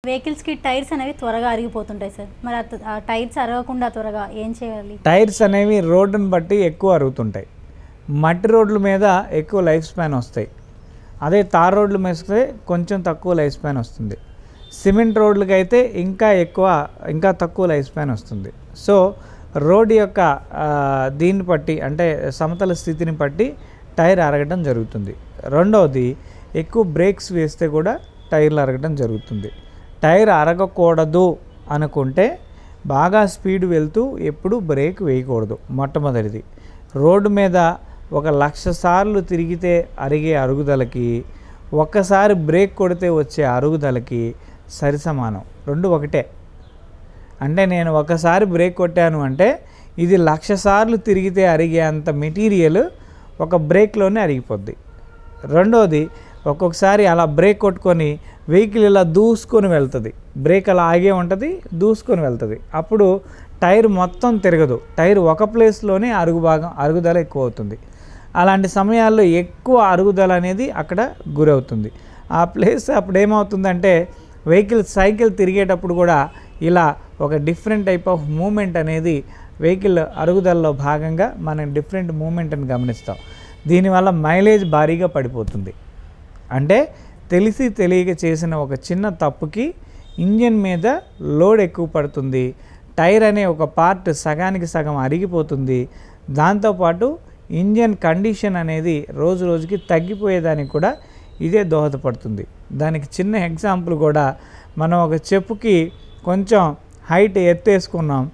వెహికల్స్‌కి tyres అనేవి త్వరగా అరిగిపోతుంటాయి sir. మరి ఆ టైర్స్ అరగకుండా త్వరగా ఏం చేయాలి? టైర్స్ అనేవి రోడ్డుని బట్టి ఎక్కువ అరుగుతుంటాయి. మట్టి రోడ్ల మీద ఎక్కువ లైఫ్ స్పాన్ వస్తాయి. అదే తార్ రోడ్లు మేస్తే కొంచెం తక్కువ లైఫ్ స్పాన్ వస్తుంది. సిమెంట్ రోడ్లకైతే ఇంకా తక్కువ లైఫ్ స్పాన్ వస్తుంది. సో రోడ్డు యొక్క దీన్ని బట్టి అంటే సమతల స్థితిని బట్టి టైర్ అరగడం జరుగుతుంది. రెండవది ఎక్కువ బ్రేక్స్ వేస్తే కూడా టైర్లు అరగడం జరుగుతుంది. టైర్ అరగకూడదు అనుకుంటే బాగా స్పీడ్ వెళ్తూ ఎప్పుడు బ్రేక్ వేయకూడదు. మొట్టమొదటిది రోడ్డు మీద 1,00,000 సార్లు తిరిగితే అరిగే అరుగుదలకి ఒక్కసారి బ్రేక్ కొడితే వచ్చే అరుగుదలకి సరిసమానం. రెండు ఒకటే. అంటే నేను ఒకసారి బ్రేక్ కొట్టాను అంటే ఇది 1,00,000 సార్లు తిరిగితే అరిగే అంత మెటీరియల్ ఒక బ్రేక్లోనే అరిగిపోద్ది. రెండోది ఒక్కొక్కసారి అలా బ్రేక్ కొట్టుకొని వెహికల్ ఇలా దూసుకొని వెళ్తుంది. బ్రేక్ అలా ఆగే ఉంటుంది, దూసుకొని వెళ్తుంది. అప్పుడు టైర్ మొత్తం తిరగదు. టైర్ ఒక ప్లేస్లోనే అరుగుదల ఎక్కువ అవుతుంది. అలాంటి సమయాల్లో ఎక్కువ అరుగుదల అనేది అక్కడ గురవుతుంది. ఆ ప్లేస్ అప్పుడు ఏమవుతుందంటే సైకిల్ తిరిగేటప్పుడు కూడా ఇలా ఒక డిఫరెంట్ టైప్ ఆఫ్ మూమెంట్ అనేది వెహికల్ అరుగుదలలో భాగంగా మనం డిఫరెంట్ మూమెంట్ అని గమనిస్తాం. దీనివల్ల మైలేజ్ భారీగా పడిపోతుంది. అంటే తెలియక చేసిన ఒక చిన్న తప్పుకి ఇంజిన్ మీద లోడ్ ఎక్కువ పడుతుంది. టైర్ అనే ఒక పార్ట్ సగానికి సగం అరిగిపోతుంది. దాంతోపాటు ఇంజిన్ కండిషన్ అనేది రోజు రోజుకి తగ్గిపోయేదానికి కూడా ఇదే దోహదపడుతుంది. దానికి చిన్న ఎగ్జాంపుల్ కూడా మనం ఒక చెప్పుకి కొంచెం హైట్ ఎత్తేసుకున్నాం,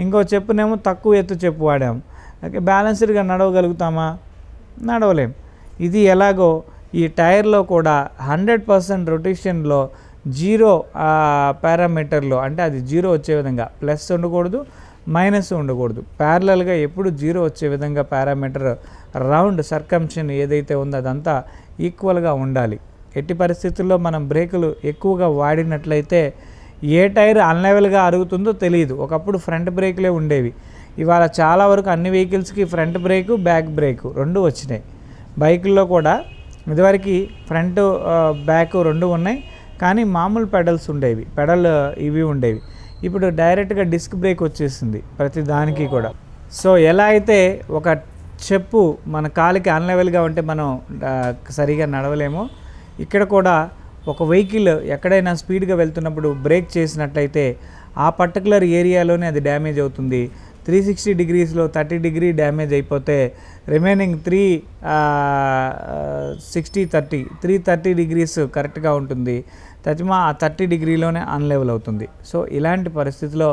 ఇంకో చెప్పునేమో తక్కువ ఎత్తు చెప్పు వాడాం. బ్యాలెన్స్డ్గా నడవగలుగుతామా? నడవలేం. ఇది ఎలాగో ఈ టైర్లో కూడా 100% రొటేషన్లో జీరో పారామీటర్లో అంటే అది జీరో వచ్చే విధంగా ప్లస్ ఉండకూడదు, మైనస్ ఉండకూడదు. ప్యారలల్గా ఎప్పుడు జీరో వచ్చే విధంగా పారామీటర్ రౌండ్ సర్కంషన్ ఏదైతే ఉందో అదంతా ఈక్వల్గా ఉండాలి. ఎట్టి పరిస్థితుల్లో మనం బ్రేకులు ఎక్కువగా వాడినట్లయితే ఏ టైర్ అన్లెవెల్గా అరుగుతుందో తెలియదు. ఒకప్పుడు ఫ్రంట్ బ్రేకులే ఉండేవి. ఇవాళ చాలా వరకు అన్ని వెహికల్స్కి ఫ్రంట్ బ్రేకు, బ్యాక్ బ్రేకు రెండు వచ్చినాయి. బైకుల్లో కూడా ఇదివరకు ఫ్రంట్ బ్యాక్ రెండు ఉన్నాయి, కానీ మామూలు పెడల్స్ ఉండేవి, ఇవి ఉండేవి. ఇప్పుడు డైరెక్ట్గా డిస్క్ బ్రేక్ వచ్చేసింది ప్రతి దానికి కూడా. సో ఎలా అయితే ఒక చెప్పు మన కాలికి అన్లెవెల్గా ఉంటే మనం సరిగా నడవలేమో, ఇక్కడ కూడా ఒక వెహికల్ ఎక్కడైనా స్పీడ్గా వెళ్తున్నప్పుడు బ్రేక్ చేసినట్లయితే ఆ పర్టికులర్ ఏరియాలోనే అది డ్యామేజ్ అవుతుంది. 360 డిగ్రీస్లో 30 డిగ్రీ డ్యామేజ్ అయిపోతే రిమైనింగ్ 330 డిగ్రీస్ కరెక్ట్గా ఉంటుంది. తజ్మా ఆ 30 డిగ్రీలోనే అన్లెవెల్ అవుతుంది. సో ఇలాంటి పరిస్థితిలో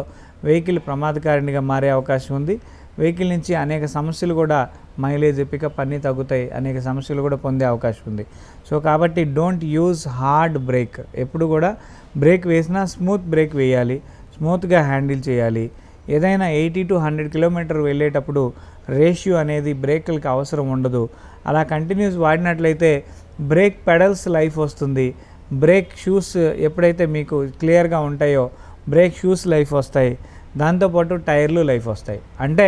వెహికల్ ప్రమాదకారిణిగా మారే అవకాశం ఉంది. వెహికల్ నుంచి అనేక సమస్యలు కూడా మైలేజ్ పికప్ అన్నీ తగ్గుతాయి, అనేక సమస్యలు కూడా పొందే అవకాశం ఉంది. సో కాబట్టి డోంట్ యూజ్ హార్డ్ బ్రేక్. ఎప్పుడు కూడా బ్రేక్ వేసినా స్మూత్ బ్రేక్ వేయాలి, స్మూత్గా హ్యాండిల్ చేయాలి. ఏదైనా 80 to 100 కిలోమీటర్ వెళ్ళేటప్పుడు రేషియో అనేది బ్రేకులకి అవసరం ఉండదు. అలా కంటిన్యూస్ వాడినట్లయితే బ్రేక్ పెడల్స్ లైఫ్ వస్తుంది. బ్రేక్ షూస్ ఎప్పుడైతే మీకు క్లియర్గా ఉంటాయో బ్రేక్ షూస్ లైఫ్ వస్తాయి. దాంతోపాటు టైర్లు లైఫ్ వస్తాయి. అంటే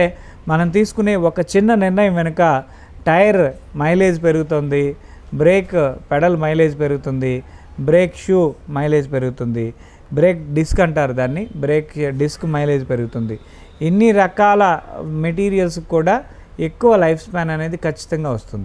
మనం తీసుకునే ఒక చిన్న నిర్ణయం వెనుక టైర్ మైలేజ్ పెరుగుతుంది, బ్రేక్ పెడల్ మైలేజ్ పెరుగుతుంది, బ్రేక్ షూ మైలేజ్ పెరుగుతుంది, బ్రేక్ డిస్క్ అంటారు దాన్ని, బ్రేక్ డిస్క్ మైలేజ్ పెరుగుతుంది. ఇన్ని రకాల మెటీరియల్స్ కూడా ఎక్కువ లైఫ్ స్పాన్ అనేది ఖచ్చితంగా వస్తుంది.